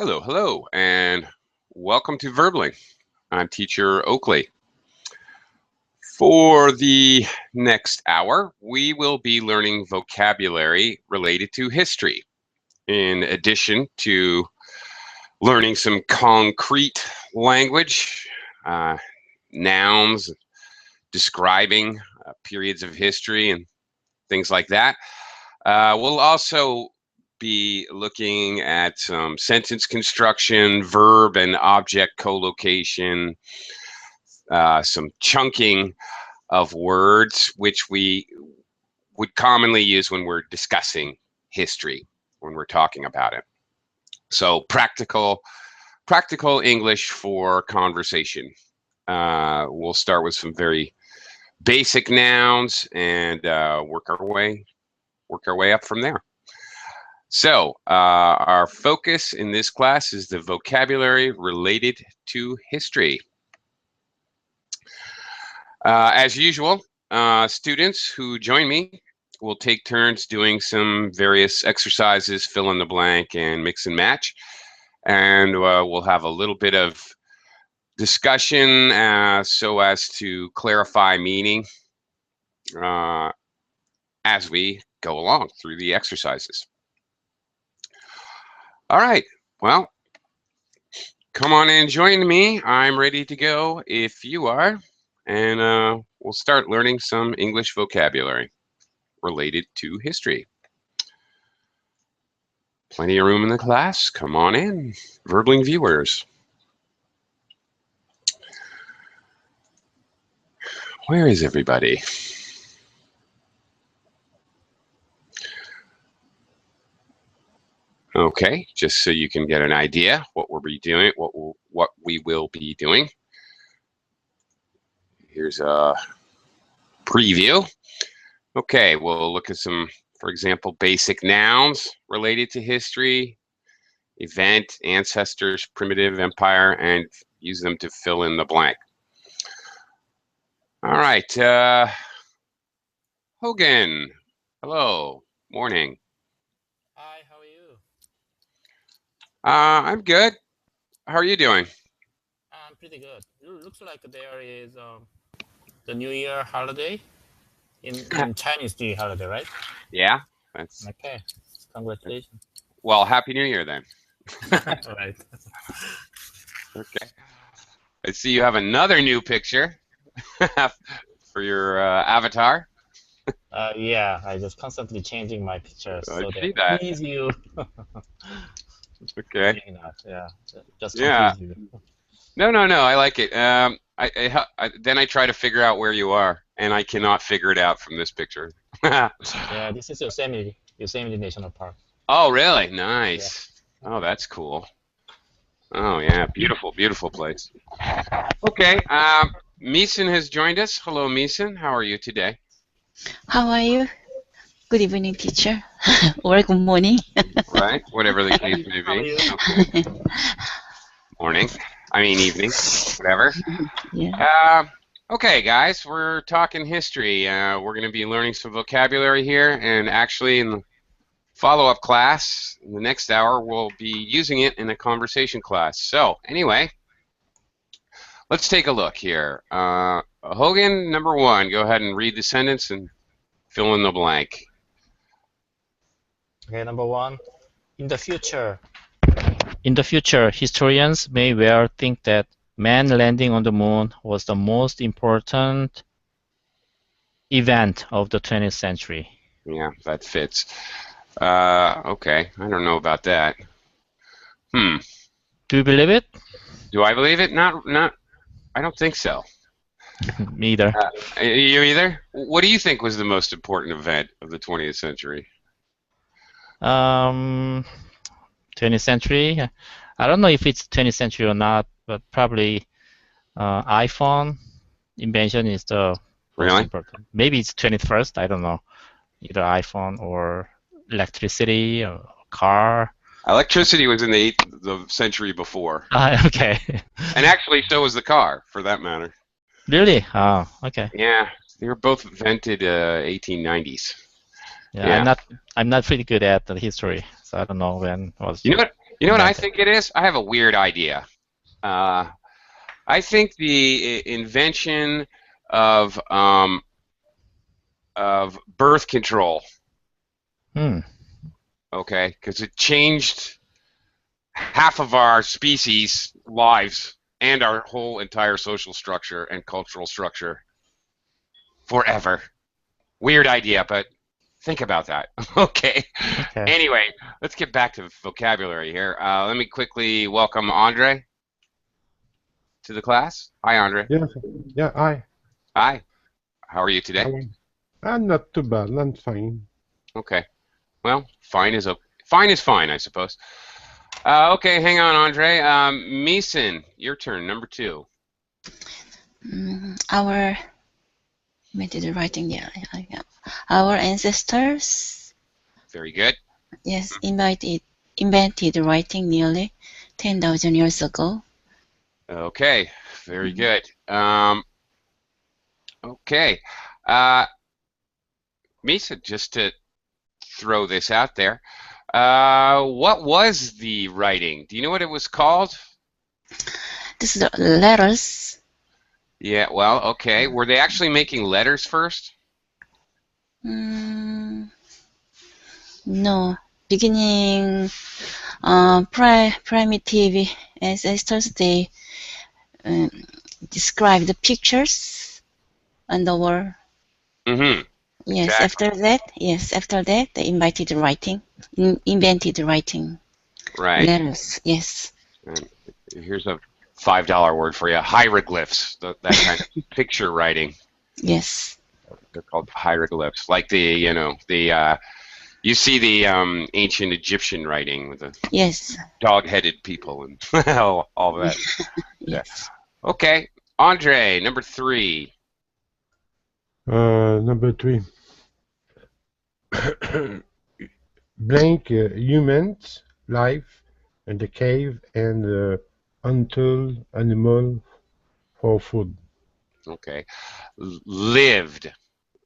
Hello, hello, and welcome to Verbling. I'm teacher Oakley. For the next hour, we will be learning vocabulary related to history, in addition to learning some concrete language, nouns, describing periods of history and things like that. We'll also be looking at some sentence construction, verb and object collocation, some chunking of words, which we would commonly use when we're discussing history, when we're talking about it. So practical English for conversation. We'll start with some very basic nouns and work our way up from there. So our focus in this class is the vocabulary related to history. As usual, students who join me will take turns doing some various exercises, fill in the blank and mix and match. And we'll have a little bit of discussion so as to clarify meaning as we go along through the exercises. All right, well, come on and join me. I'm ready to go if you are. And we'll start learning some English vocabulary related to history. Plenty of room in the class. Come on in, Verbling viewers. Where is everybody? Okay, just so you can get an idea what we'll be doing, what we will be doing. Here's a preview. Okay, we'll look at some, for example, basic nouns related to history, event, ancestors, primitive empire, and use them to fill in the blank. All right, Hogan, hello, morning. Hi, how are you? I'm good. How are you doing? I'm pretty good. It looks like there is the New Year holiday in Chinese New Year holiday, right? Yeah, that's Okay, congratulations. well. Happy New Year then. All right. Okay. I see you have another new picture for your avatar. Yeah, I just constantly changing my pictures I so see that that. please you. Okay. Maybe not. Yeah, just Yeah. confuse you. No. I like it. Then I try to figure out where you are, and I cannot figure it out from this picture. Yeah, this is Yosemite National Park. Oh, really? Yeah. Nice. Oh, that's cool. Oh, yeah. Beautiful, beautiful place. Okay. Meeson has joined us. Hello, Meeson. How are you today? How are you? Good evening, teacher. Or good morning. Right. Whatever the case may How are be. you? Okay. Morning. I mean evening. Whatever. Yeah. Okay, guys, we're talking history. We're going to be learning some vocabulary here, and actually, in the follow-up class, in the next hour, we'll be using it in a conversation class. So, anyway, let's take a look here. Hogan, number one, go ahead and read the sentence and fill in the blank. Okay, number one. In the future, historians may well think that man landing on the moon was the most important event of the 20th century. Yeah, that fits. Okay, I don't know about that. Do you believe it? Do I believe it? Not. I don't think so. Me either. You either? What do you think was the most important event of the 20th century? 20th century. I don't know if it's 20th century or not, but probably iPhone invention is the most Really? important. Maybe it's 21st. I don't know. Either iPhone or electricity or car. Electricity was in the century before. Okay. And actually, so was the car, for that matter. Really? Oh, okay. Yeah, they were both invented 1890s. Yeah, I'm not pretty good at the history, so I don't know when was. You know what? You know what I invented. think it is? I have a weird idea. I think the invention of birth control. Hmm. Okay, because it changed half of our species' lives and our whole entire social structure and cultural structure forever. Weird idea, but think about that. Okay. Okay. Anyway, let's get back to vocabulary here. Let me quickly welcome Andre to the class. Hi, Andre. Yes, yeah, Hi. How are you today? I'm not too bad. I'm fine. Okay. Well, fine is okay. Fine is fine, I suppose. Okay, hang on, Andre. Meeson, your turn, number 2. Our invented writing. Yeah. Our ancestors, Very good. yes, invented writing nearly 10,000 years ago. Okay, very good. Okay. Meeson, just to throw this out there, what was the writing? Do you know what it was called? This is the letters. Yeah, well, okay. Were they actually making letters first? No. Beginning, primitive ancestors, they describe the pictures on the wall. Mm-hmm. Yes, Exactly. after that, they invented writing. Right. Letters, yes. And here's a $5 word for you: hieroglyphs. That kind of picture writing. Yes. They're called hieroglyphs, like you see the ancient Egyptian writing with the dog-headed people and all that. Yes. Okay, Andre, number 3. Number 3. Blank humans life in the cave and untold animal for food. Okay, lived.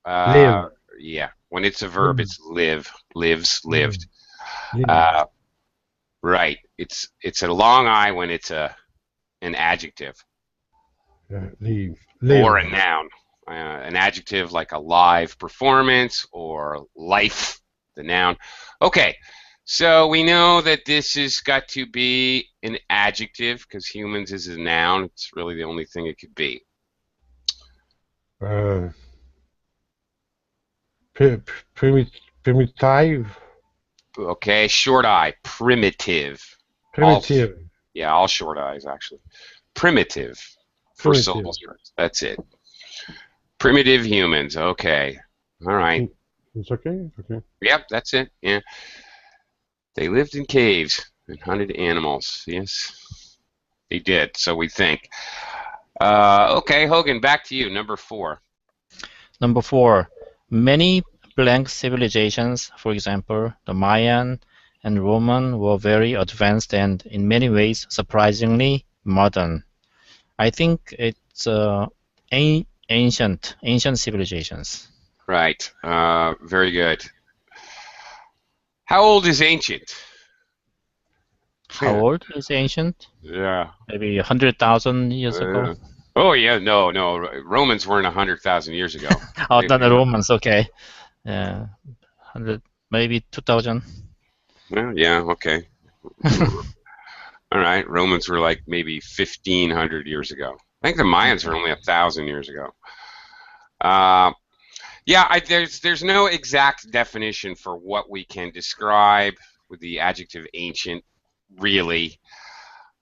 Live. Yeah, when it's a verb, it's live, lives, lived. Live. Right. It's a long I when it's an adjective. Live. Or a noun. An adjective like a live performance or life, the noun. Okay, so we know that this has got to be an adjective because humans is a noun. It's really the only thing it could be. Primitive. Okay, short I, primitive. Primitive. All short I's actually. Primitive. First syllable starts. That's it. Primitive humans. Okay. All right. It's okay. It's okay. Yep, that's it. Yeah. They lived in caves and hunted animals. Yes, they did. So we think. Okay, Hogan, back to you. Number 4. Number 4. Many blank civilizations, for example, the Mayan and Roman, were very advanced and in many ways surprisingly modern. I think it's ancient civilizations. Right. Very good. How old is ancient? How old is ancient? Yeah. Maybe 100,000 years ago. Oh yeah, no. Romans weren't 100,000 years ago. Oh, not the Romans. Okay. 100, maybe 2,000. Well, yeah. Okay. All right. Romans were like maybe 1,500 years ago. I think the Mayans were only 1,000 years ago. Yeah, there's no exact definition for what we can describe with the adjective ancient, really.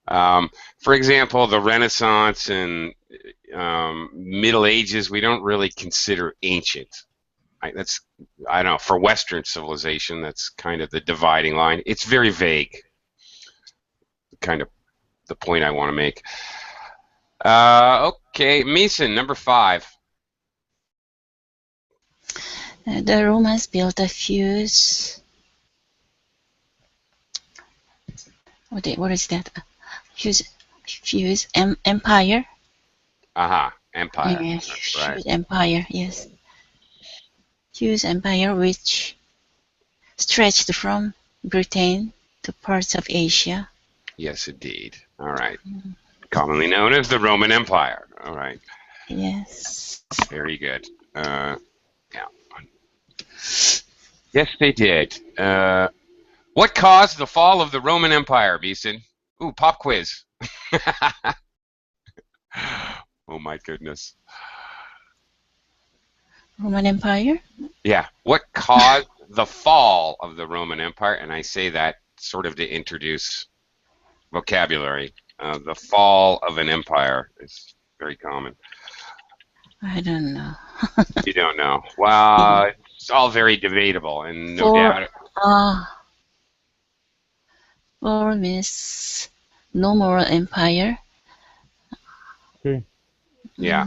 For example, the Renaissance and Middle Ages, we don't really consider ancient. I don't know, for Western civilization, that's kind of the dividing line. It's very vague, kind of the point I want to make. Okay, Meeson, number 5. The Romans built a huge. What is that? Huge empire. Empire. Yeah, That's right. huge empire. Yes. Huge empire which stretched from Britain to to parts of Asia. Yes, indeed. All right. Commonly known as the Roman Empire. All right. Yes. Very good. Yeah. Yes, they did. What caused the fall of the Roman Empire, Beeson? Ooh, pop quiz. Oh my goodness. Roman Empire? Yeah. What caused the fall of the Roman Empire? And I say that sort of to introduce vocabulary. The fall of an empire is very common. I don't know. You don't know. Well, it's all very debatable, and no doubt. For means no more empire. Okay. Yeah.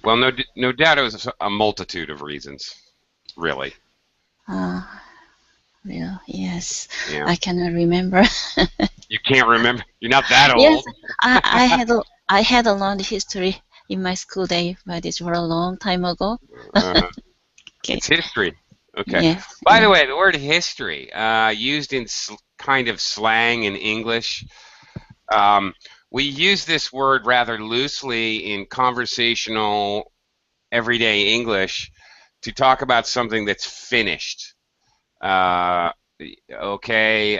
Well, no doubt it was a multitude of reasons, really. Well, yes. Yeah. I cannot remember. You can't remember? You're not that old. Yes, I had a learned history in my school day, but it's for a long time ago. Okay. It's history. Okay. Yes. By the way, the word history, used in kind of slang in English, we use this word rather loosely in conversational, everyday English to talk about something that's finished. Okay,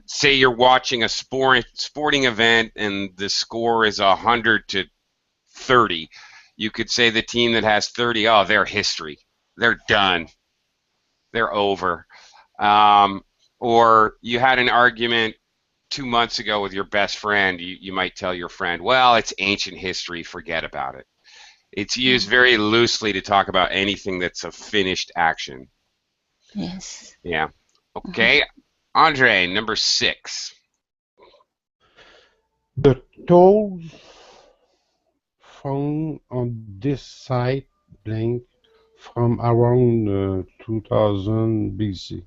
say you're watching a sporting event and the score is 100-30. You could say the team that has 30, oh, they're history. They're done. They're over. Or you had an argument 2 months ago with your best friend. You might tell your friend, well, it's ancient history. Forget about it. It's used very loosely to talk about anything that's a finished action. Yes. Yeah. Okay. Andre, number 6. The tools found on this site blank from around 2000 BC.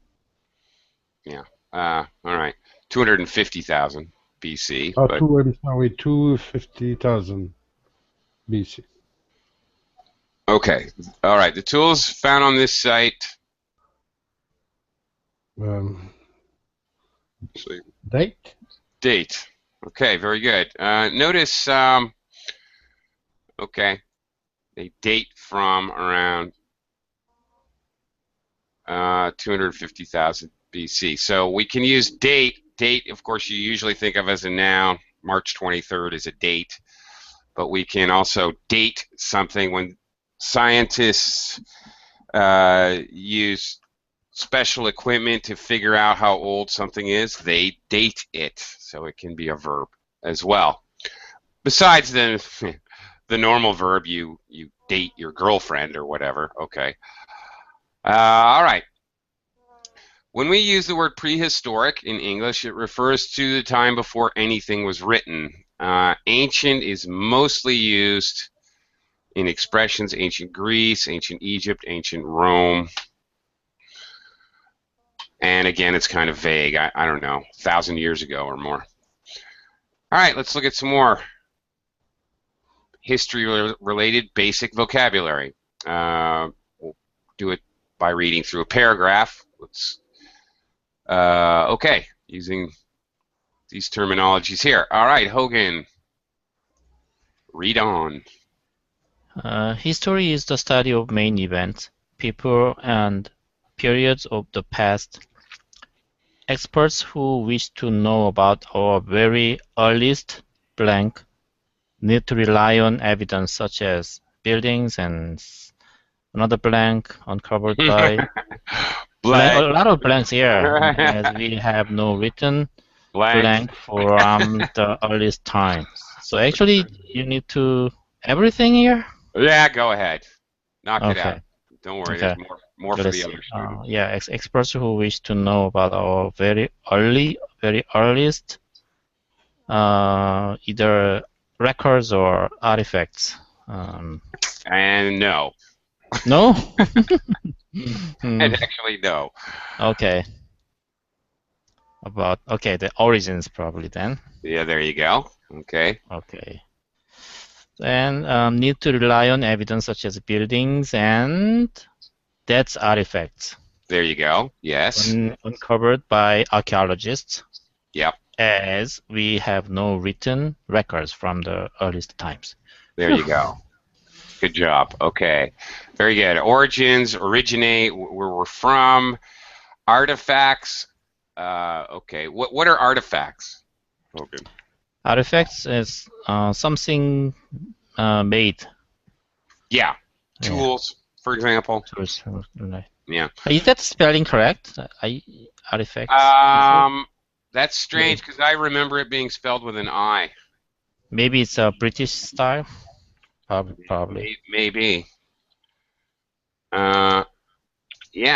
Yeah. All right. 250,000 BC. Oh, But 250,000 BC. okay. All right. The tools found on this site. Date? Date. Okay. Very good. Notice. Okay. They date from around 250,000 BC. So we can use date. Date, of course, you usually think of as a noun. March 23rd is a date. But we can also date something when scientists use special equipment to figure out how old something is. They date it. So it can be a verb as well. Besides the normal verb, you date your girlfriend or whatever. Okay. All right. When we use the word prehistoric in English, it refers to the time before anything was written. Ancient is mostly used in expressions ancient Greece, ancient Egypt, ancient Rome. And again, it's kind of vague. I don't know, 1,000 years ago or more. All right, let's look at some more history-related basic vocabulary. We'll do it by reading through a paragraph. Okay, using these terminologies here. All right, Hogan, read on. History is the study of main events, people, and periods of the past. Experts who wish to know about our very earliest blank need to rely on evidence such as buildings and another blank uncovered by Blank. a lot of blanks here, as we have no written blank from the earliest time. So actually, you need to everything here. Yeah, go ahead. Knock it Okay. out. Don't worry. Okay. There's more for the other students. Yeah, experts who wish to know about our very earliest, either records or artifacts. And no. No. And actually, no. Okay. The origins probably then. Yeah, there you go. Okay. Okay. And need to rely on evidence such as buildings and that's artifacts. There you go. Yes. Uncovered by archaeologists, Yep. as we have no written records from the earliest times. There you go. Good job. Okay. Very good. Origins, originate, where we're from. Artifacts. Okay. What are artifacts? Okay. Artifacts is something made. Yeah. Tools, for example. Tools, right. Yeah. Is that spelling correct? Artifacts? That's strange because I remember it being spelled with an I. Maybe it's a British style. Probably. Maybe. Yeah,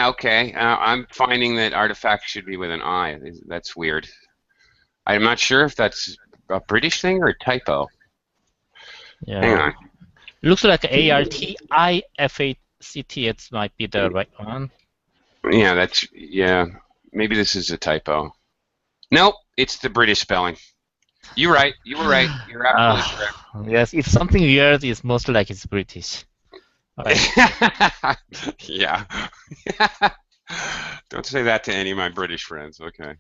okay. I'm finding that artifact should be with an I. That's weird. I'm not sure if that's a British thing or a typo. Yeah. Hang on. Looks like ARTIFACT. It might be the right one. Yeah, maybe this is a typo. Nope, it's the British spelling. You're right. You were right. You're absolutely correct. Yes, if something weird, it's most like it's British. Right. Yeah. Don't say that to any of my British friends. Okay.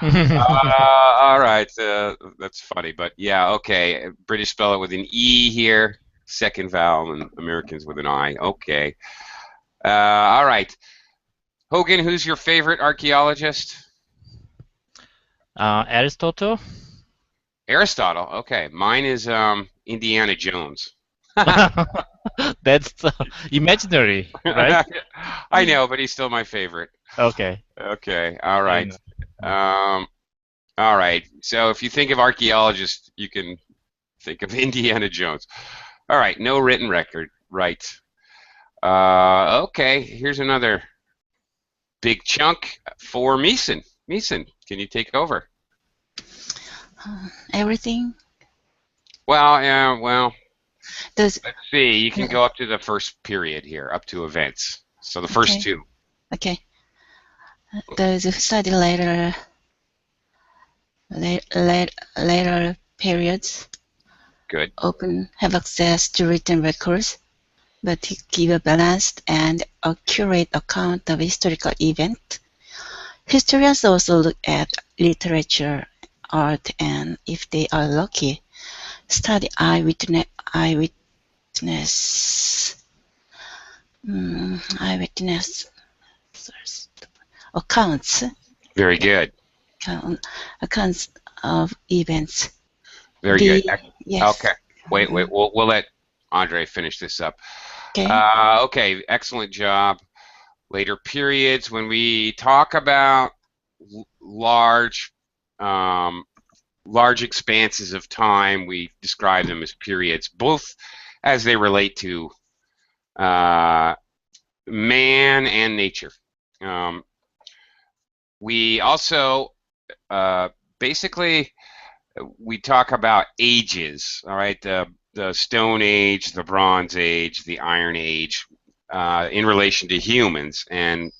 All right. That's funny, but yeah. Okay. British spell it with an E here, second vowel, and Americans with an I. Okay. All right. Hogan, who's your favorite archaeologist? Aristotle. Aristotle. Okay. Mine is Indiana Jones. That's imaginary, right? I know, but he's still my favorite. Okay. Okay. All right. All right. So if you think of archaeologists, you can think of Indiana Jones. All right. No written record. Right. Okay. Here's another big chunk for Meeson. Meeson, can you take over? Everything. Well, yeah. Well. Does, let's see. You can go up to the first period here, up to events. So the first two. Okay. Those who study later periods. Good. Often have access to written records, but give a balanced and accurate account of historical event. Historians also look at literature, art, and if they are lucky, study eyewitness accounts. Very good. Accounts of events. Very good. Yes. Okay. Wait. We'll let Andre finish this up. Okay. Okay. Excellent job. Later periods, when we talk about large expanses of time, we describe them as periods, both as they relate to man and nature. We also basically we talk about ages. All right, the Stone Age, the Bronze Age, the Iron Age, in relation to humans, and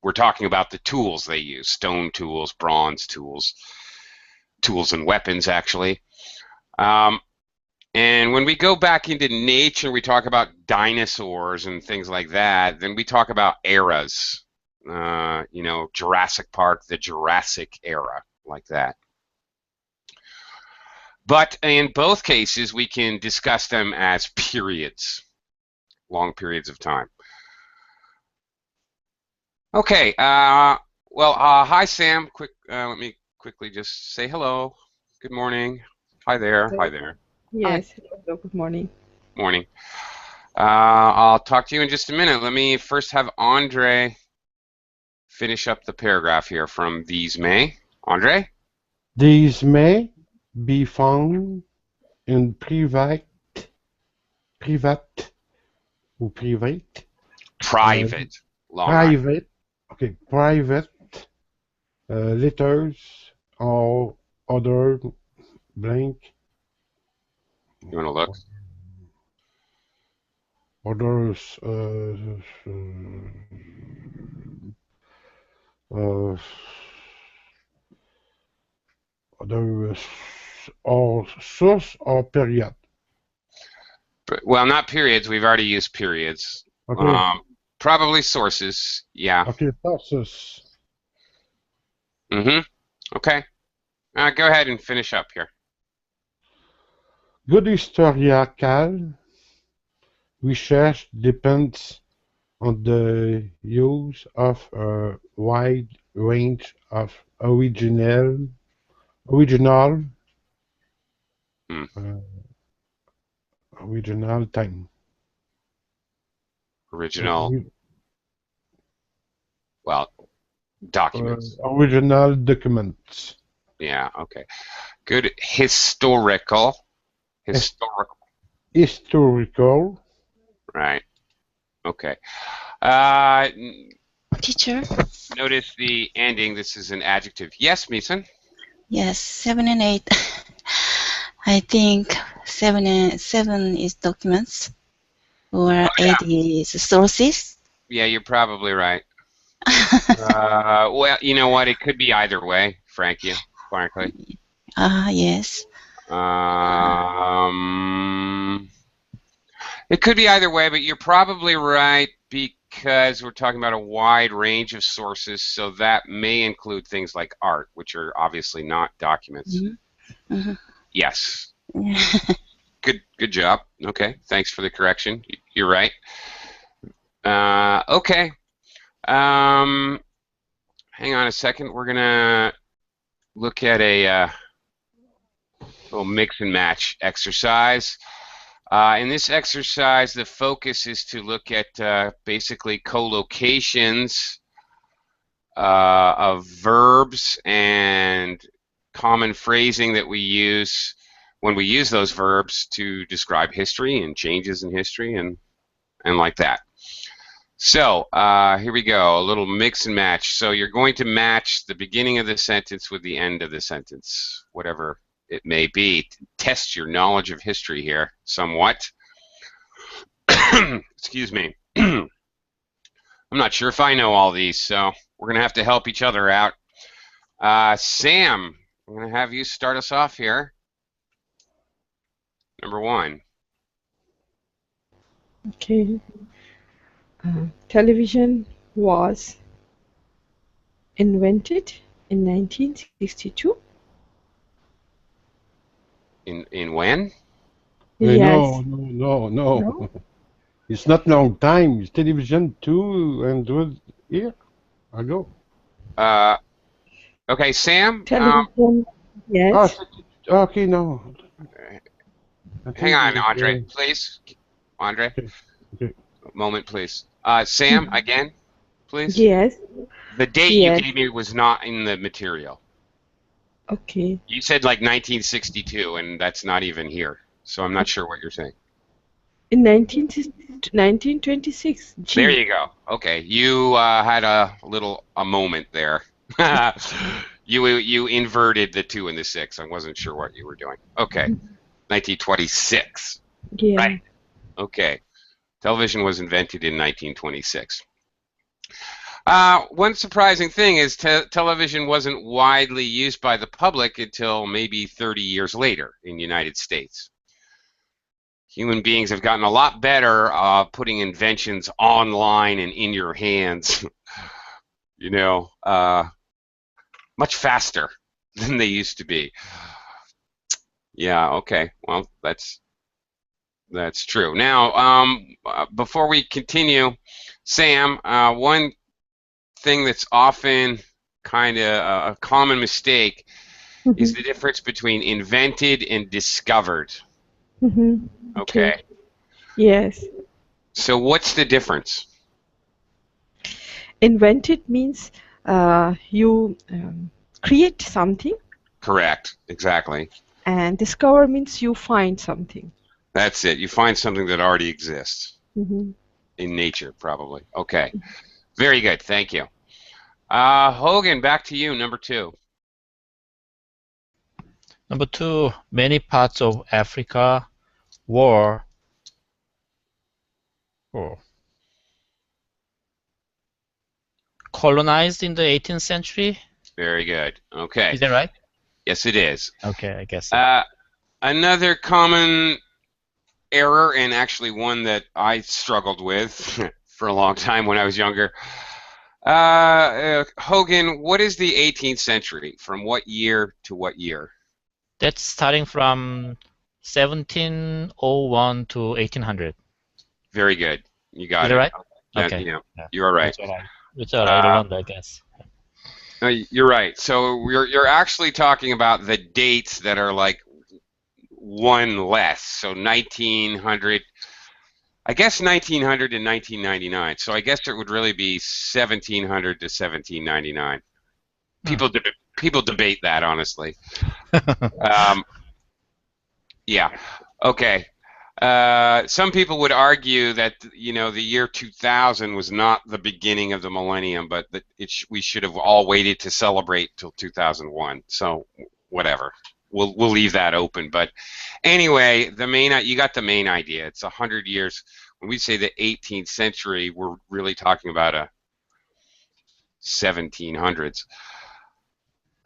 we're talking about the tools they use: stone tools, bronze tools, tools and weapons, actually. And when we go back into nature, we talk about dinosaurs and things like that. Then we talk about eras. You know, Jurassic Park, the Jurassic era, like that. But in both cases, we can discuss them as periods, long periods of time. Okay. Well, hi, Sam. Let me quickly just say hello. Good morning. Hi there. Hi there. Yes. Hello. Good morning. Morning. I'll talk to you in just a minute. Let me first have Andre finish up the paragraph here from these may. Andre? These may be found in private or private. Private. Private letters or other blank. You want to look? Others others or source or period. Well, not periods. We've already used periods. Okay. Probably sources. Yeah. Okay, sources. Mm-hmm. Okay. Go ahead and finish up here. Good historical research depends on the use of a wide range of original Hmm. uh, original time. Original, well, documents. Original documents. Yeah, okay. Good historical. His- Historical. Historical. Right. Okay. Uh, Teacher? Notice the ending. This is an adjective. Yes, Mason? Yes, 7 and 8. I think 7 is documents, or Oh, 8 is sources. yeah, you're probably right. Well, you know what? It could be either way, frankly. Yes. It could be either way, but you're probably right because we're talking about a wide range of sources, so that may include things like art, which are obviously not documents. Mm-hmm. Yes. Good job. Okay, thanks for the correction. You're right. Okay. Hang on a second. We're gonna look at a little mix and match exercise. In this exercise, the focus is to look at basically collocations of verbs and common phrasing that we use when we use those verbs to describe history and changes in history and like that. So here we go, a little mix and match. So you're going to match the beginning of the sentence with the end of the sentence, whatever it may be, to test your knowledge of history here somewhat. Excuse me. I'm not sure if I know all these, so we're going to have to help each other out. Sam, I'm going to have you start us off here. Number 1. Okay. Television was invented in 1962. In when? Yes. No. It's not long time. It's television 200 years ago. Okay, Sam. Television. Yes. Okay, no. I Hang think on, Andre, please. Andre, okay. a moment, please. Sam, again, please. Yes. The date you Yes. gave me was not in the material. Okay. You said like 1962, and that's not even here. So I'm not sure what you're saying. In 1926. There you go. Okay, you had a moment there. You inverted the 2 and the 6. I wasn't sure what you were doing. Okay, 1926. Yeah. Right. Okay, television was invented in 1926. One surprising thing is television wasn't widely used by the public until maybe 30 years later in the United States. Human beings have gotten a lot better putting inventions online and in your hands, you know, much faster than they used to be. Yeah, okay. Well, that's true. Now, before we continue, Sam, one thing that's often kind of a common mistake is the difference between invented and discovered. Okay. Yes. So what's the difference? Invented means you create something. Correct. Exactly. And discover means you find something. That's it. You find something that already exists in nature, probably. Okay. Very good. Thank you. Hogan, back to you. Number 2. Number 2, many parts of Africa were colonized in the 18th century. Very good. Okay. Is that right? Yes, it is. Okay, I guess so. Another common error, and actually one that I struggled with for a long time when I was younger. Hogan, what is the 18th century? From what year to what year? That's starting from 1701 to 1800. Very good. You got Is that it. right? That, Okay. yeah, Yeah. you are right. Which I learned, I guess. No, you're right. So you're actually talking about the dates that are like one less. So 1900, I guess 1900 and 1999. So I guess it would really be 1700 to 1799. People debate that, honestly. Yeah. Okay. Some people would argue that the year 2000 was not the beginning of the millennium, but that we should have all waited to celebrate till 2001. So whatever, we'll leave that open. But anyway, you got the main idea. It's 100 years. When we say the 18th century, we're really talking about a 1700s.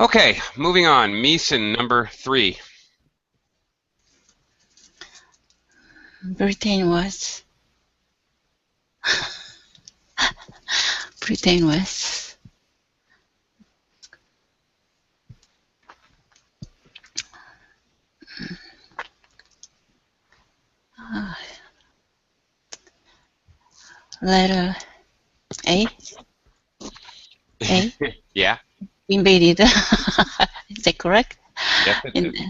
Okay, moving on. Meeson, number 3. Britain was Britain was letter A. A Yeah. invaded. Is that correct? Yes, it is.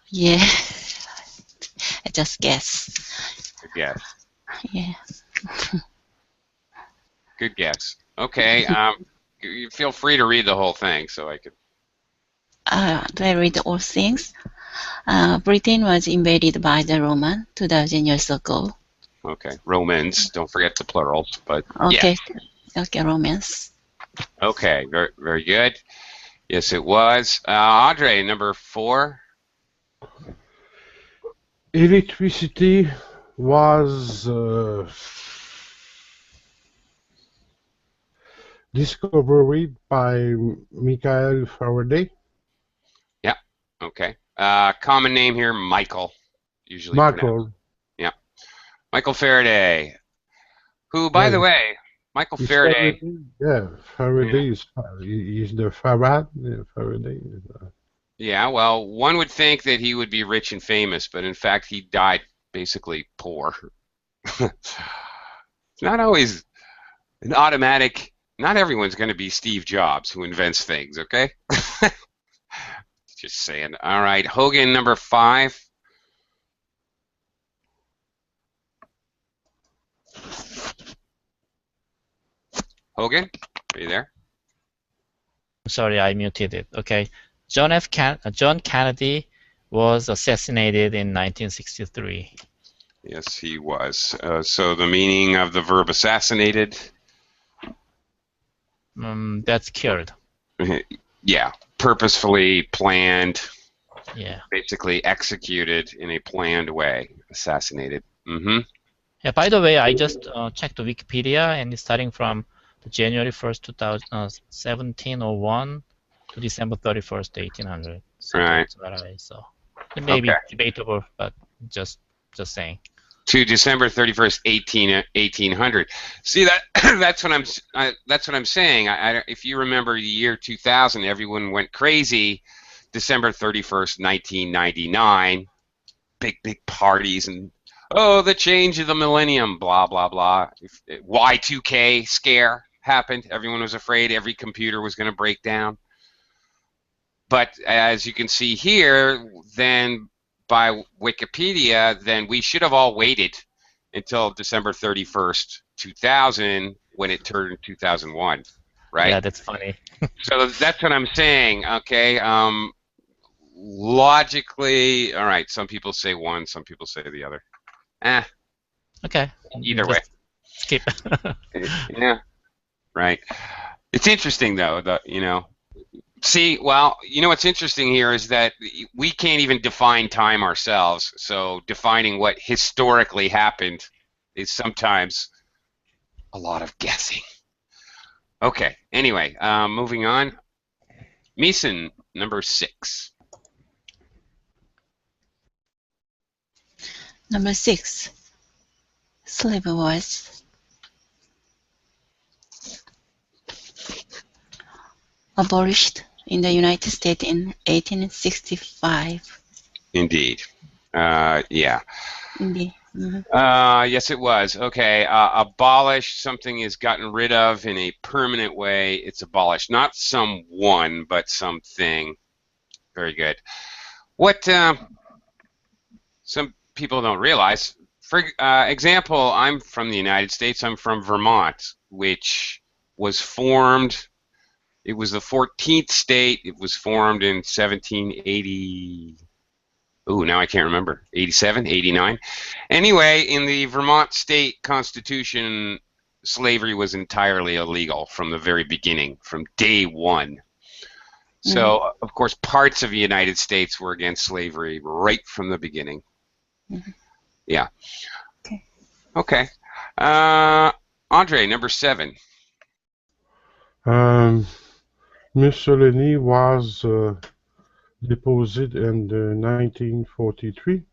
Yeah. I just guess. Good guess. Yeah. Good guess. Okay. You feel free to read the whole thing, so I could. Do I read all things? Britain was invaded by the Roman 2,000 years ago. Okay. Romans. Don't forget the plurals, but Okay. yeah. Okay, Romans. Okay. Very, very good. Yes, it was. Andre, number 4. Electricity was discovered by Michael Faraday. Yeah. Okay. Common name here, Michael. Usually pronounced. Michael. Yeah. Michael Faraday. Who, by the way, Michael Faraday. Yeah, Faraday is the Faraday. Yeah, well, one would think that he would be rich and famous, but in fact, he died basically poor. It's not always an automatic. Not everyone's going to be Steve Jobs who invents things, okay? Just saying. All right, Hogan, number 5. Hogan, are you there? Sorry, I muted it. Okay. John Kennedy was assassinated in 1963. Yes, he was. So the meaning of the verb assassinated? That's killed. Yeah, purposefully planned. Yeah. Basically executed in a planned way. Assassinated. Mm-hmm. Yeah. By the way, I just checked the Wikipedia, and it's starting from January 1st, 1701 to December 31st, 1800. So Right. that's what I saw. It may be debatable, but just saying. To December 31st, 1800. See that that's what I'm saying. If you remember the year 2000, everyone went crazy. December 31st, 1999, big parties and the change of the millennium, blah blah blah. Y2K scare happened. Everyone was afraid every computer was going to break down. But as you can see here, then by Wikipedia, then we should have all waited until December 31st, 2000, when it turned 2001, right? Yeah, that's funny. So that's what I'm saying, okay? Logically, all right, some people say one, some people say the other. Okay. Either way. Skip. Yeah, right. It's interesting, though, See, well, what's interesting here is that we can't even define time ourselves, so defining what historically happened is sometimes a lot of guessing. Okay, anyway, moving on. Meeson, number 6. Number 6. Slave was abolished in the United States in 1865. Indeed. Yeah. Indeed. Mhm. Yes, it was. Okay. Abolish, something is gotten rid of in a permanent way. It's abolished. Not someone, but something. Very good. What some people don't realize, for example, I'm from the United States. I'm from Vermont, which was formed, it was the 14th state. It was formed in 1780. Ooh, now I can't remember. 87, 89. Anyway, in the Vermont state constitution, slavery was entirely illegal from the very beginning, from day one. So, of course, parts of the United States were against slavery right from the beginning. Mhm. Yeah. Okay. Okay. Andre, number 7. Mussolini was deposed in 1943.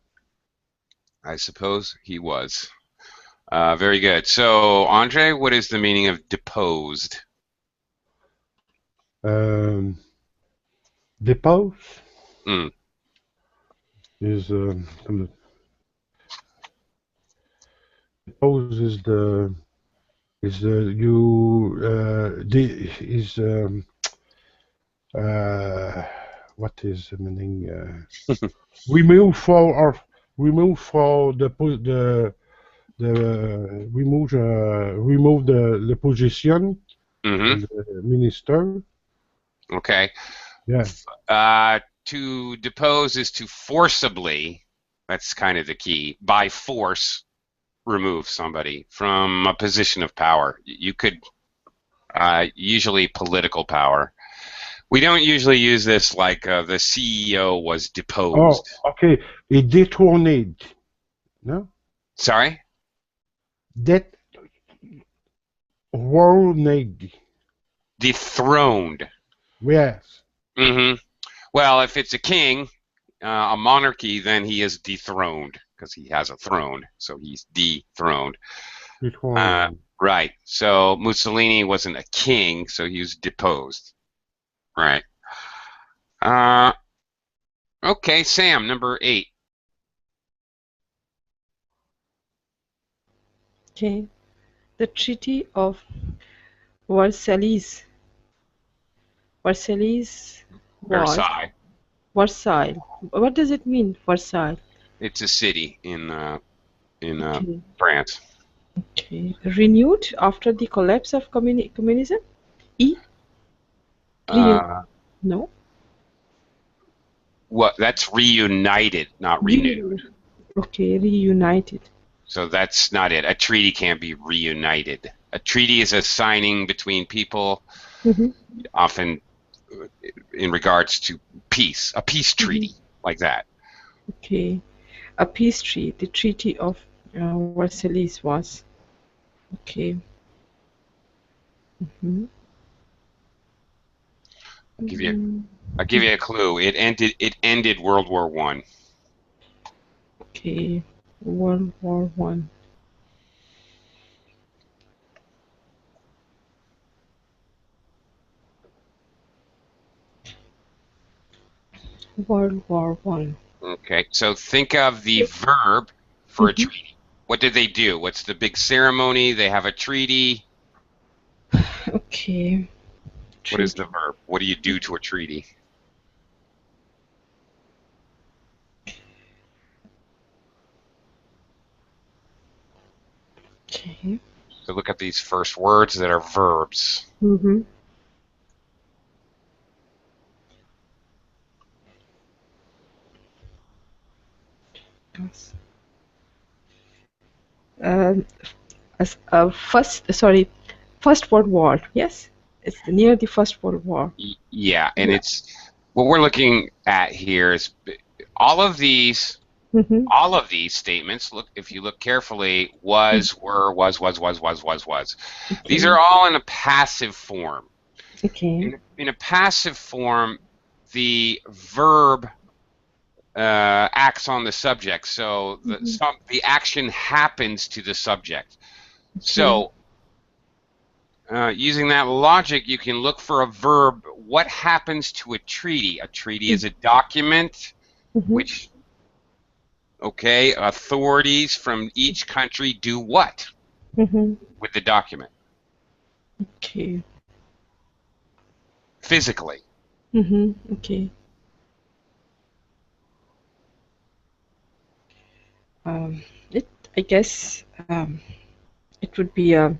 I suppose he was. Very good. So, Andre, what is the meaning of deposed? Depose Mm. is depose is the you the is what is the meaning? Remove for or remove for the remove the position Mm-hmm. and the minister. Okay. Yeah. To depose is to forcibly, that's kind of the key, by force, remove somebody from a position of power. You could, usually political power. We don't usually use this like the CEO was Oh, deposed. okay. It dethroned. No? Sorry? Dethroned. Dethroned. Yes. Mm-hmm. Well, if it's a king, a monarchy, then he is dethroned because he has a throne, so he's dethroned. Dethroned. Right. So Mussolini wasn't a king, so he was deposed. Right. Okay, Sam, number 8. Okay. The Treaty of Versailles. Versailles was Versailles. Versailles. What does it mean, Versailles? It's a city in Okay. France. Okay. Renewed after the collapse of communism? E? Uh, No? what? That's reunited, not renewed. Okay, reunited. So that's not it. A treaty can't be reunited. A treaty is a signing between people, Mhm. often in regards to peace, a peace treaty like that. Okay. A peace treaty. The Treaty of Versailles was. Okay. Mhm. I'll give you a clue. It ended World War I. Okay. World War One. World War One. Okay, so think of the verb for a treaty. What did they do? What's the big ceremony? They have a treaty. Okay. What is the verb? What do you do to a treaty? Okay. So look at these first words that are verbs. Mm-hmm. Yes. First World War. Yes, it's near the First World War. Yeah, and it's what we're looking at here is all of these statements. Look, if you look carefully, was, were, was. These are all in a passive form. Okay. In a passive form, the verb acts on the subject, so the action happens to the subject. So using that logic, you can look for a verb. What happens to a treaty? A treaty is a document which, okay, authorities from each country do what with the document? Okay. Physically. Okay. I guess it would be a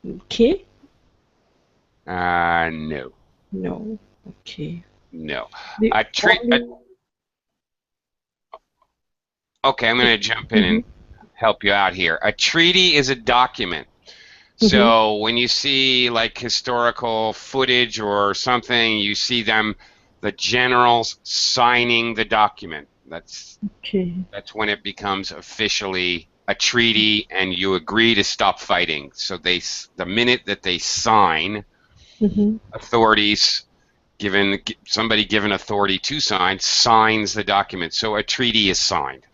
okay. No. No. Okay. No. The only. Okay, I'm going to jump in and help you out here. A treaty is a document. So when you see like historical footage or something, you see them, the generals signing the document. That's when it becomes officially a treaty, and you agree to stop fighting. So the minute that they sign, authorities somebody given authority to sign signs the document. So a treaty is signed.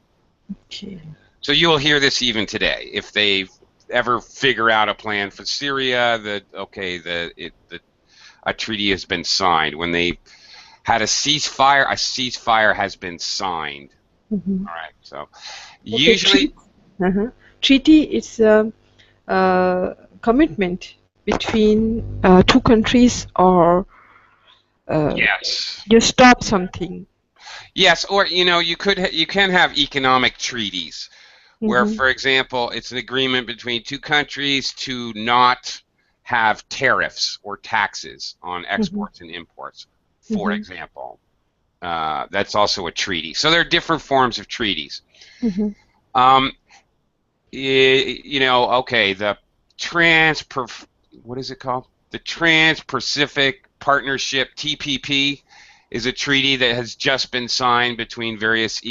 Okay. So you'll hear this even today. If they ever figure out a plan for Syria, a treaty has been signed. When they had a ceasefire has been signed. All right. So usually, treaty is a commitment between two countries, or yes, you stop something. yes, or you can have economic treaties where, for example, it's an agreement between two countries to not have tariffs or taxes on exports and imports, for example. That's also a treaty. So there are different forms of treaties. Okay, what is it called? The Trans-Pacific Partnership, TPP, is a treaty that has just been signed between various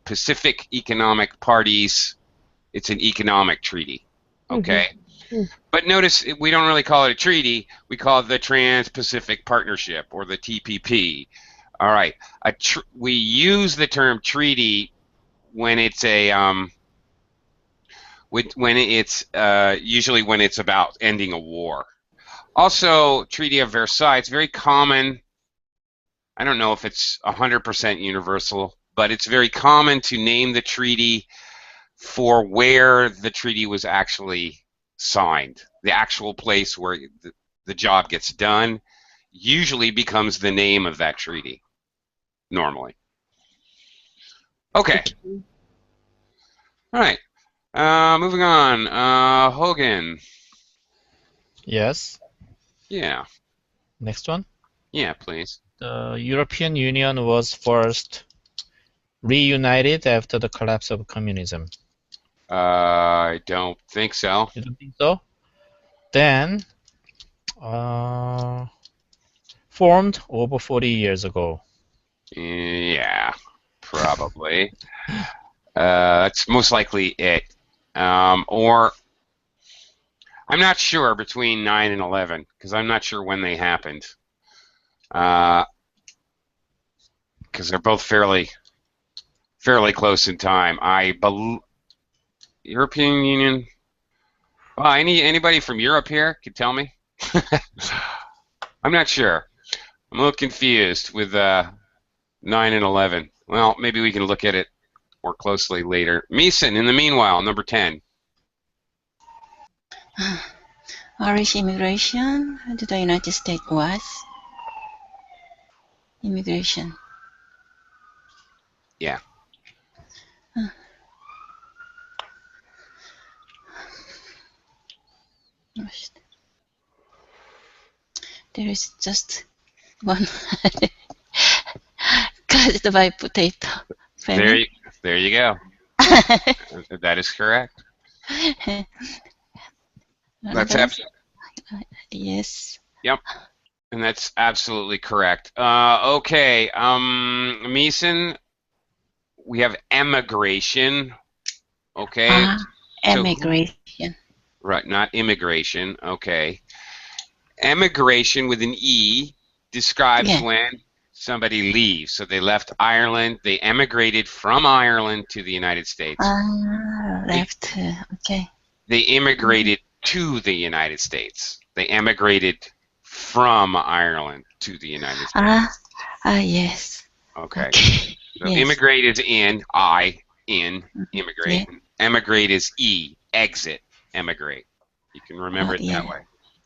Pacific economic parties. It's an economic treaty, okay? But notice we don't really call it a treaty. We call it the Trans-Pacific Partnership, or the TPP. All right. We use the term treaty when it's usually when it's about ending a war. Also, Treaty of Versailles, it's very common. I don't know if it's 100% universal, but it's very common to name the treaty for where the treaty was actually signed. The actual place where the job gets done usually becomes the name of that treaty, normally. Okay. All right. Moving on. Hogan. Yes. Yeah. Next one. Yeah, please. The European Union was first reunited after the collapse of communism. I don't think so. You don't think so? Then, formed over 40 years ago. Yeah, probably. That's most likely it. Or I'm not sure between 9 and 11, because I'm not sure when they happened. Because they're both fairly close in time. European Union. Well, anybody from Europe here could tell me? I'm not sure. I'm a little confused with 9 and 11. Well, maybe we can look at it more closely later. Meeson, in the meanwhile, number 10. Irish immigration to the United States was immigration. Yeah. There is just one caused by potato famine. There you go. That is correct. That's absolutely. Yes. Yep. And that's absolutely correct. Okay. Meeson, we have emigration. Okay. Emigration. Right, not immigration. Okay. Emigration with an E describes when somebody leaves. So they left Ireland. They emigrated from Ireland to the United States. Left. Okay. They immigrated to the United States. They emigrated from Ireland to the United States. Yes. Okay. So Yes. immigrate is in, immigrate. Yeah. Emigrate is E, exit, emigrate. You can remember it that way.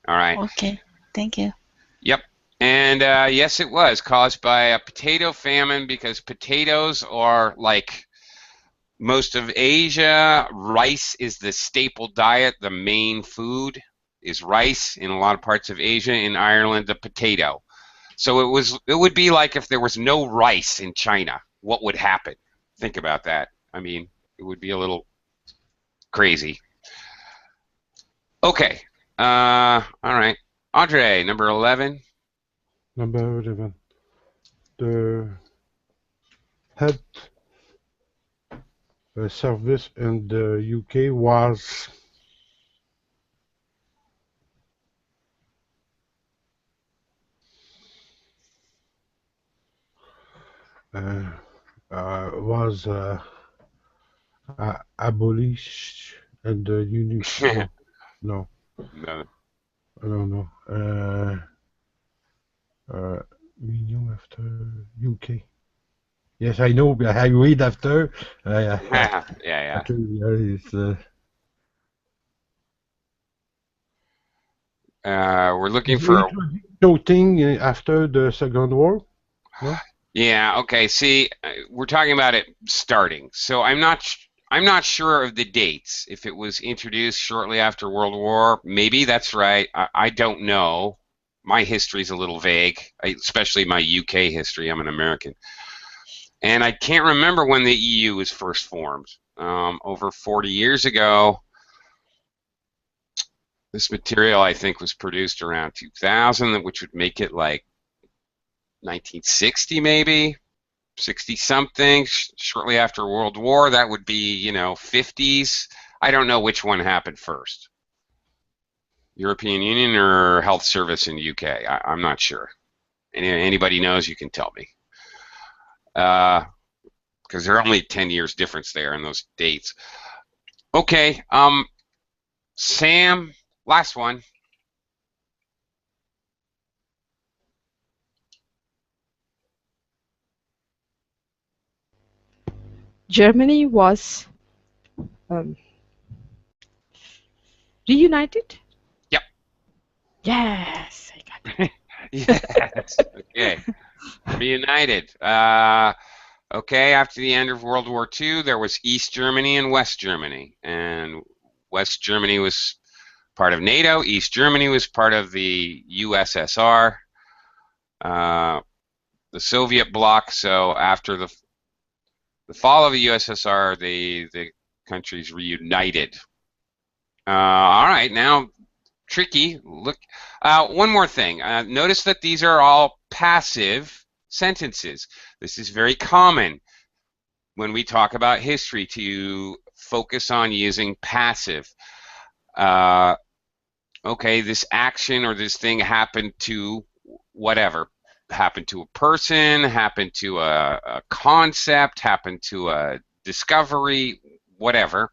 All right. Okay. Thank you. Yep. And yes, it was caused by a potato famine because potatoes are like most of Asia. Rice is the staple diet. The main food is rice in a lot of parts of Asia. In Ireland, the potato. So it would be like if there was no rice in China. What would happen? Think about that. I mean, it would be a little crazy. Okay. All right. Andre, number 11. Number 11. The health service in the UK was abolished in the no, No. I don't know. Medium after UK. Yes, I know. I read after. Yeah. After, it's, We're looking for. Shooting after the Second War. No. Yeah. Okay. See, we're talking about it starting. So I'm not sure of the dates. If it was introduced shortly after World War, maybe that's right. I don't know. My history's a little vague, especially my UK history. I'm an American. And I can't remember when the EU was first formed. Over 40 years ago. This material, I think, was produced around 2000, which would make it like 1960 maybe, 60-something, shortly after World War. That would be, 50s. I don't know which one happened first. European Union or Health Service in the UK? I'm not sure. Anybody knows, you can tell me. Because there are only 10 years difference there in those dates. Okay, Sam, last one. Germany was reunited? Yep. Yes, I got it. Yes. Okay. Reunited. Okay, after the end of World War II, there was East Germany and West Germany. And West Germany was part of NATO. East Germany was part of the USSR, the Soviet bloc. So after the fall of the USSR, the countries reunited. All right, now tricky. Look, one more thing. Notice that these are all passive sentences. This is very common when we talk about history to focus on using passive. Okay, this action or this thing happened to whatever. Happened to a person, happened to a concept, happened to a discovery, whatever.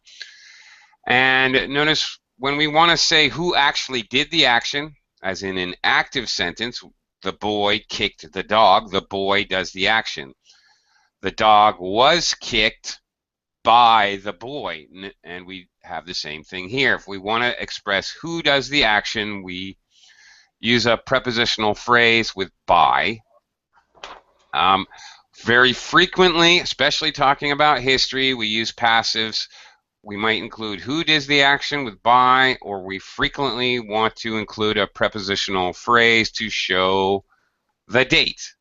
And notice when we want to say who actually did the action, as in an active sentence, the boy kicked the dog, the boy does the action. The dog was kicked by the boy, and we have the same thing here. If we want to express who does the action, we use a prepositional phrase with by. Very frequently, especially talking about history, we use passives. We might include who does the action with by, or we frequently want to include a prepositional phrase to show the date.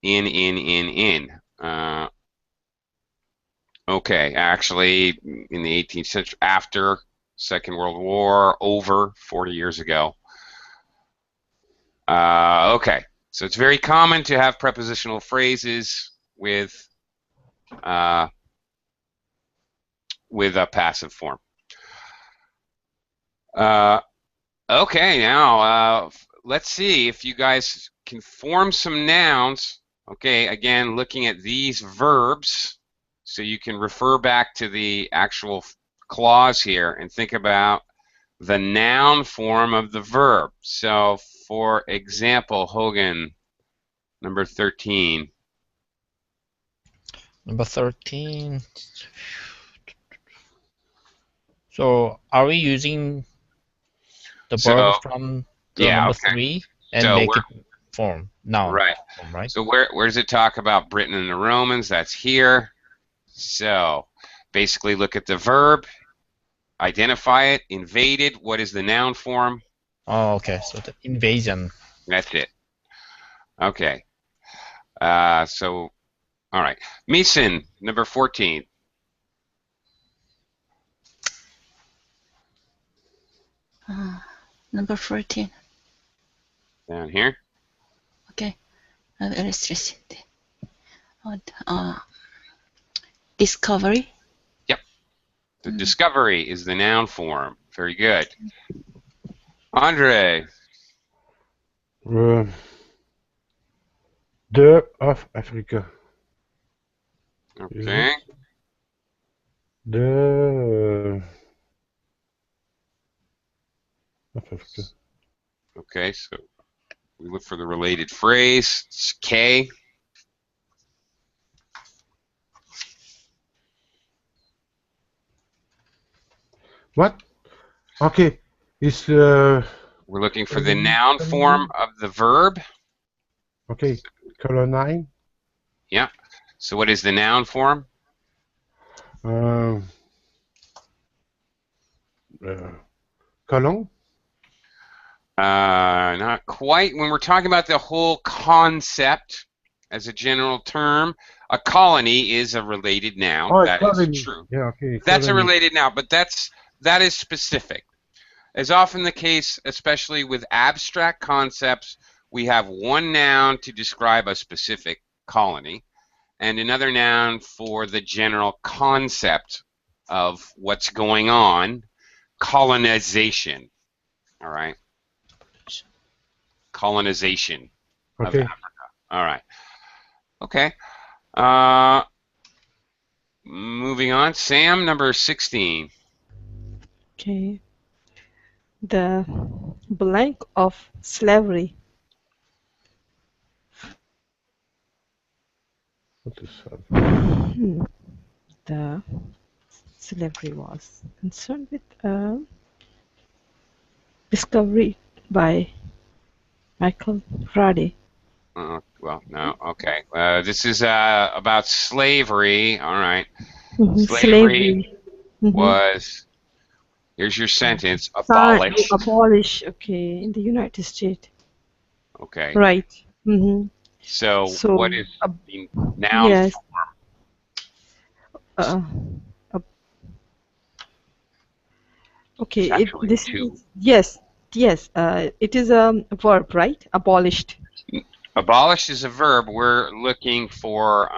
In. Okay, actually, in the 18th century, after Second World War, over 40 years ago. Okay, so it's very common to have prepositional phrases with a passive form. Okay, now let's see if you guys can form some nouns. Okay, again, looking at these verbs, so you can refer back to the actual clause here and think about the noun form of the verb. So, for example, Hogan, number 13. Number 13. So are we using the verb So, from the yeah, number okay. 3 and So make we're it form, noun right. form, right? So where does it talk about Britain and the Romans? That's here. So basically look at the verb, identify it, invaded. What is the noun form? Oh, okay. So the invasion. That's it. Okay. So, all right. Meeson, number 14. Number 14. Down here. Okay. Electricity. Discovery. Yep. The discovery is the noun form. Very good. Andre. The of Africa. Okay. The of Africa. Okay, so we look for the related phrase. It's K. What? Okay. It's We're looking for the noun form of the verb. okay. Colonine. Yeah. So what is the noun form? Colon. Not quite. When we're talking about the whole concept as a general term, a colony is a related noun. Oh, That colony. is true. Yeah, okay. That's a colony. related noun, but that is specific. As often the case, especially with abstract concepts, we have one noun to describe a specific colony and another noun for the general concept of what's going on, colonization. All right. Colonization of Okay. Africa. All right. Okay. Moving on. Sam, number 16. Okay. The blank of slavery. What is that? The slavery was concerned with discovery by Michael Faraday. Well, no. Okay. This is about slavery. All right. Slavery. Was, here's your sentence, abolished. Abolish. Okay, in the United States. Okay. Right. So what is the noun yes. form? Okay. Actually, two. Yes. It is a verb, right? Abolished. Abolished is a verb. We're looking for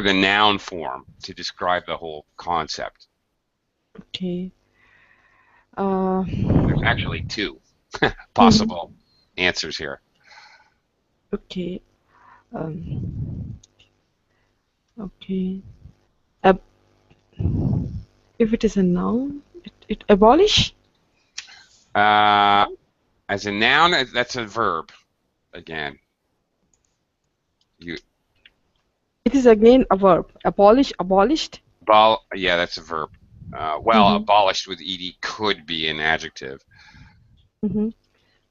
the noun form to describe the whole concept. Okay. There's actually two possible answers here. Okay. Okay. If it is a noun, it abolish? As a noun, that's a verb. Again. It is again a verb. Abolish, abolished? Yeah, that's a verb. Well, abolished with ed could be an adjective.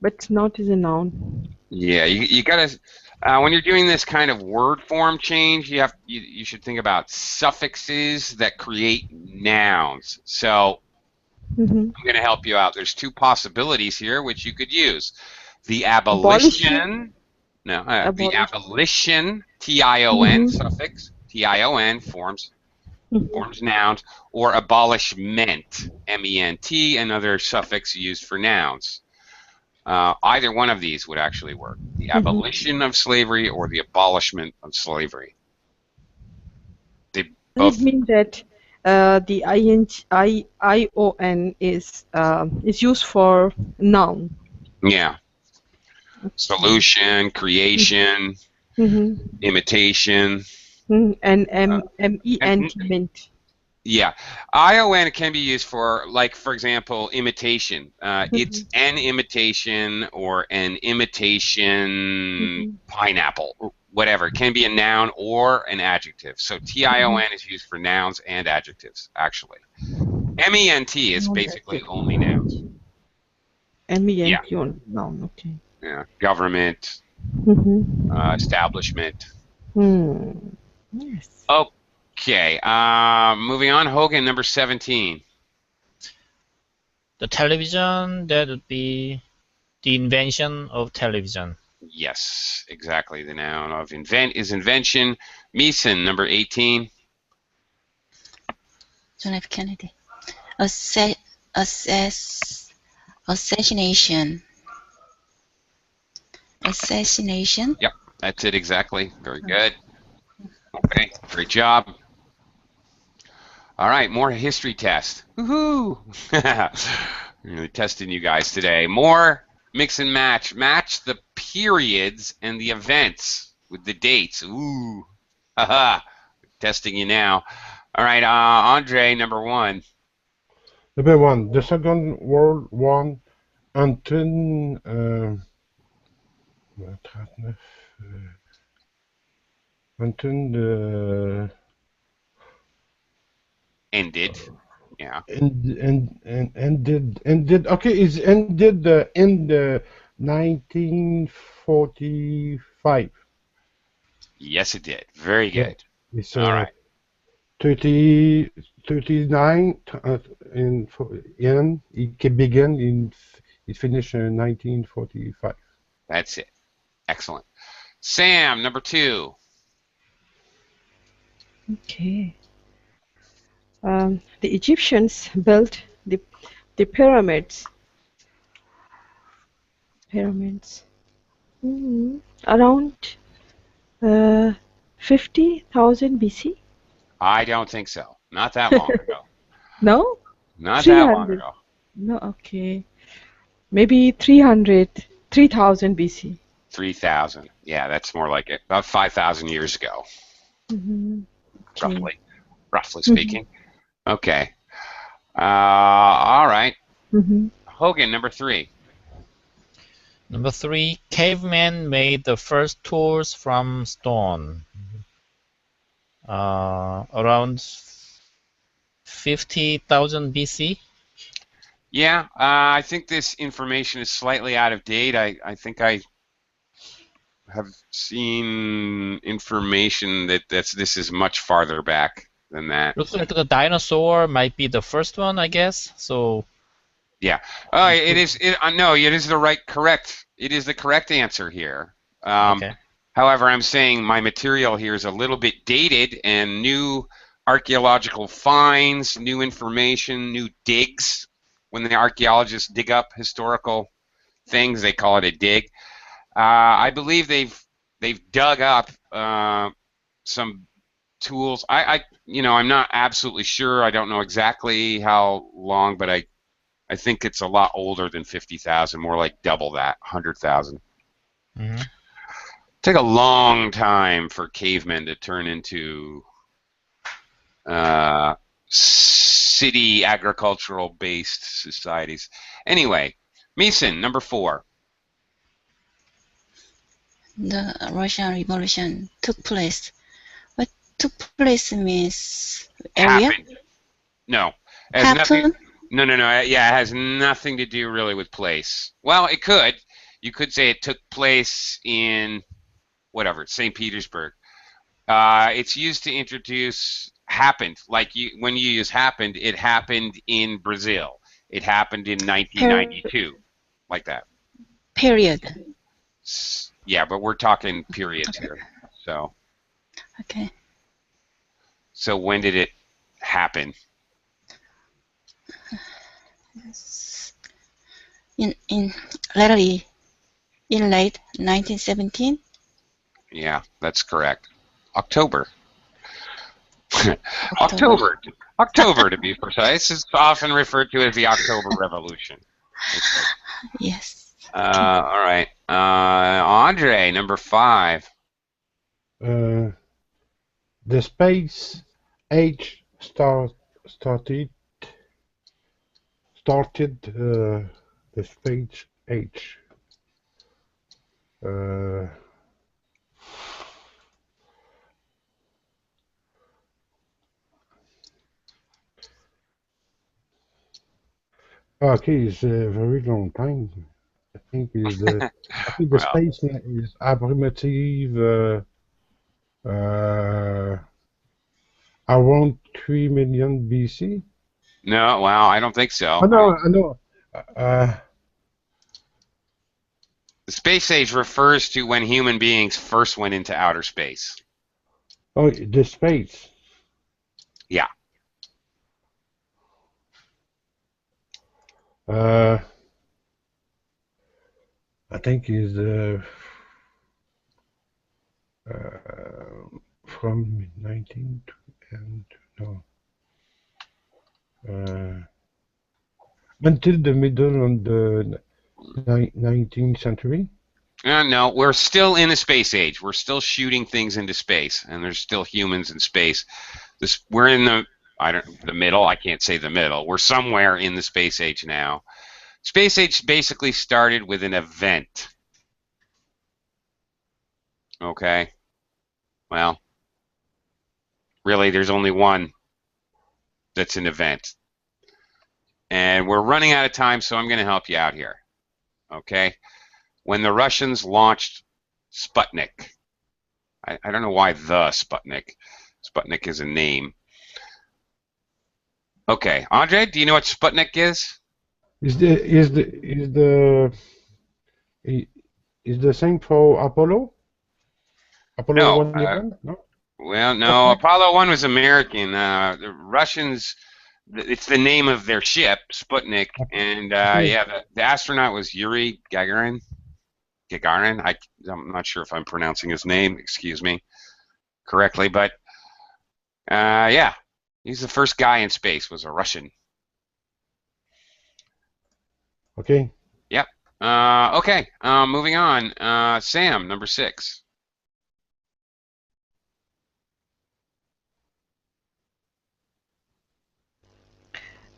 But not as a noun. Yeah, you gotta when you're doing this kind of word form change, you should think about suffixes that create nouns. So I'm going to help you out. There's two possibilities here which you could use. The abolition, the abolition, T-I-O-N suffix, T-I-O-N forms nouns, or abolishment, M-E-N-T, another suffix used for nouns. Either one of these would actually work. The abolition of slavery or the abolishment of slavery. They both. Does it mean that the I-O-N is used for noun? Yeah. Solution, creation, imitation. And and MENT, mint. yeah, ION can be used for, like, for example, imitation. It's an imitation or an imitation pineapple, or whatever. It can be a noun or an adjective. So TION is used for nouns and adjectives, actually. MENT is basically only nouns. MENT, noun, okay. Yeah, government, establishment. Yes. Okay, moving on. Hogan, number 17. The television, that would be the invention of television. Yes, exactly. The noun of invent is invention. Meeson, number 18. John F. Kennedy. Assassination. Assassination. Yep, that's it exactly. Very good. Okay, great job. All right, more history test. Woohoo! I'm really testing you guys today. More mix and match. Match the periods and the events with the dates. Ooh, haha. Testing you now. All right, Andre, number 1. Number 1, the Second World War until the Ended. Yeah. ended. Okay, it's ended in the 1945. Yes, it did. Very Yeah, good. it's All right. 39 it began in it finished in 1945. That's it. Excellent. Sam, number 2. Okay. The Egyptians built the pyramids. Around 50,000 BC. I don't think so. Not that long ago. No? Not that long ago. No, okay. Maybe 3,000 BC. 3,000. Yeah, that's more like it. About 5,000 years ago, Okay. roughly speaking. Okay. All right. Hogan, number 3. Number 3, cavemen made the first tools from stone. Around 50,000 BC. Yeah, I think this information is slightly out of date. I think I have seen information that this is much farther back than that. Looks like the dinosaur might be the first one, I guess. So yeah. It is. No, it is correct. It is the correct answer here. okay. However, I'm saying my material here is a little bit dated, and new archaeological finds, new information, new digs. When the archaeologists dig up historical things, they call it a dig. I believe they've dug up some tools. I'm not absolutely sure. I don't know exactly how long, but I think it's a lot older than 50,000, more like double that, 100,000. Take a long time for cavemen to turn into city agricultural-based societies. Anyway, Meeson, number 4. The Russian Revolution took place. What took place means area? Happened. No. It has Happen? nothing. No. Yeah, it has nothing to do really with place. Well, it could. You could say it took place in whatever, St. Petersburg. It's used to introduce happened. Like when you use happened, it happened in Brazil. It happened in 1992, like that. Period. Yeah, but we're talking periods here. So. Okay. So when did it happen? In literally in late 1917. Yeah, that's correct. October. October to be precise, is often referred to as the October Revolution. Yes. All right. Andre, number 5. The space age started the space age. Okay, it's a very long time. I think the Well, space is approximative around 3 million BC. no, well, I don't think so. Oh no, I know. Uh, The space age refers to when human beings first went into outer space. oh, the space. Yeah. I think is from 19 and no until the middle of the 19th century. No, we're still in the space age. We're still shooting things into space, and there's still humans in space. We're in the middle. I can't say the middle. We're somewhere in the space age now. Space age basically started with an event. Okay. Well, really, there's only one that's an event. And we're running out of time, so I'm going to help you out here. Okay. When the Russians launched Sputnik, I don't know why the Sputnik. Sputnik is a name. Okay, Andre, do you know what Sputnik is? Is the same for Apollo? Apollo No. 1 event? No. Well, no. Apollo 1 was American. The Russians, it's the name of their ship, Sputnik, and yeah, the astronaut was Yuri Gagarin. I'm not sure if I'm pronouncing his name. Excuse me, correctly, but yeah, he's the first guy in space. Was a Russian. Okay. Yep. Okay. Moving on. Sam, number 6.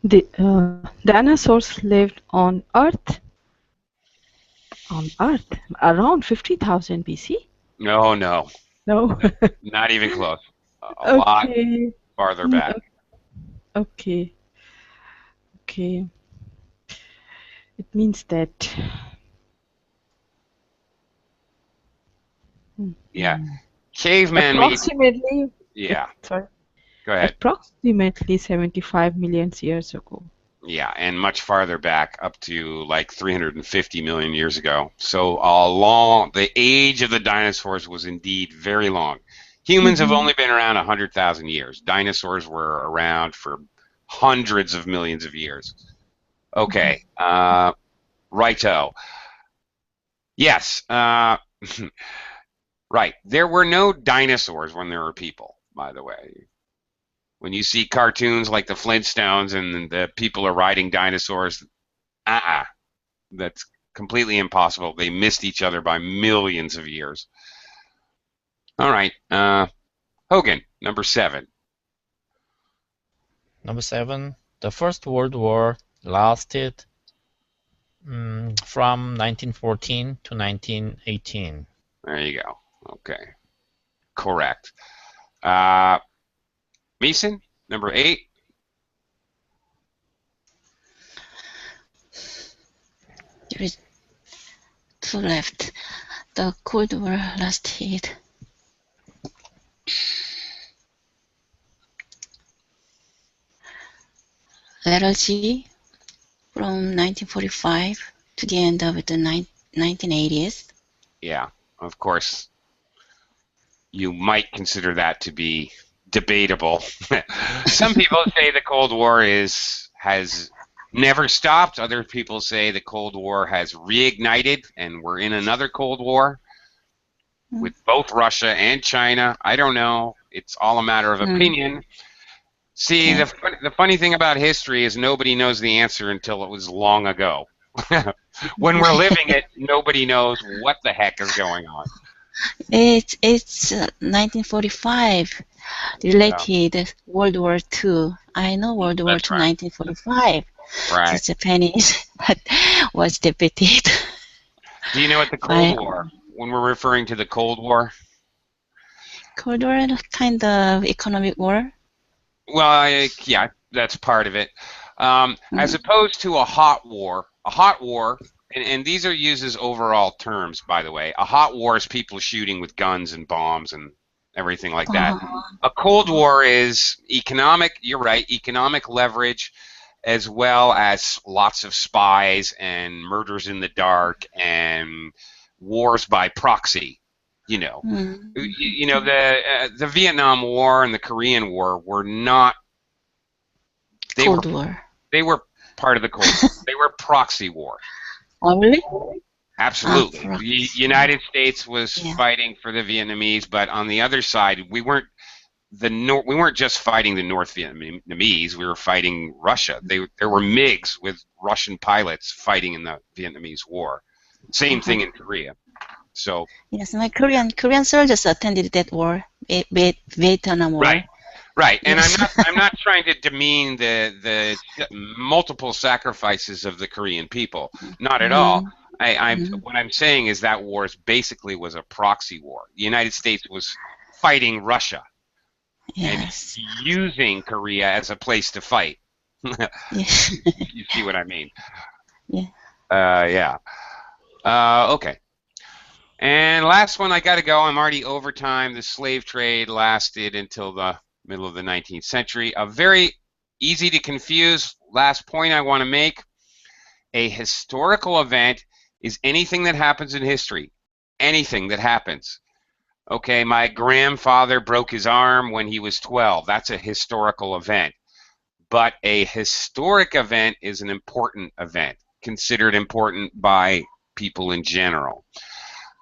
The dinosaurs lived on Earth. On Earth, around 50,000 BC. No, no, No. not even close. A lot Okay. farther back. Okay. Okay. It means that. Yeah. Caveman made. Approximately. Yeah. Sorry. Go ahead. Approximately 75 million years ago. Yeah, and much farther back, up to like 350 million years ago. So the age of the dinosaurs was indeed very long. Humans have only been around 100,000 years. Dinosaurs were around for hundreds of millions of years. Okay, righto. Yes, right. There were no dinosaurs when there were people, by the way. When you see cartoons like the Flintstones and the people are riding dinosaurs, that's completely impossible. They missed each other by millions of years. All right, Hogan, number 7. Number 7. The First World War lasted from 1914 to 1918. There you go. Okay, correct. Mason, number 8. There is 2 left. The Cold War lasted letter G from 1945 to the end of the 1980s. Yeah, of course. You might consider that to be debatable. Some people say the Cold War has never stopped. Other people say the Cold War has reignited and we're in another Cold War with both Russia and China. I don't know. It's all a matter of opinion. See, the funny thing about history is nobody knows the answer until it was long ago. When we're living it, nobody knows what the heck is going on. It's 1945 related World War II. I know World War That's II right. 1945. Right. The Japanese was defeated. Do you know what the Cold War, when we're referring to the Cold War? Cold War, kind of economic war. Well, yeah, that's part of it. As opposed to a hot war, and these are used as overall terms, by the way. A hot war is people shooting with guns and bombs and everything like that. A Cold War is economic, you're right, economic leverage, as well as lots of spies and murders in the dark and wars by proxy. You know, the Vietnam War and the Korean War were not. Cold War. They were part of the Cold War. They were proxy war. Oh, really? Absolutely. The United States was fighting for the Vietnamese, but on the other side, we weren't just fighting the North Vietnamese. We were fighting Russia. There were MiGs with Russian pilots fighting in the Vietnamese War. Same thing in Korea. So yes, my Korean soldiers attended that war, Vietnam War. Right, and yes. I'm not trying to demean the multiple sacrifices of the Korean people. Not at all. What I'm saying is that war was a proxy war. The United States was fighting Russia and using Korea as a place to fight. You see what I mean? Yeah. Okay. And last one, I got to go. I'm already over time. The slave trade lasted until the middle of the 19th century. A very easy to confuse last point I want to make. A historical event is anything that happens in history. Anything that happens. Okay, my grandfather broke his arm when he was 12. That's a historical event. But a historic event is an important event, considered important by people in general.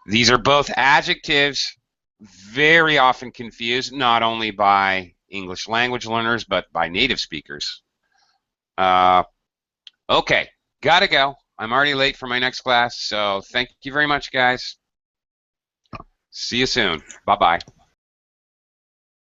These are both adjectives, very often confused, not only by English language learners, but by native speakers. Okay, gotta go. I'm already late for my next class, so thank you very much, guys. See you soon. Bye-bye.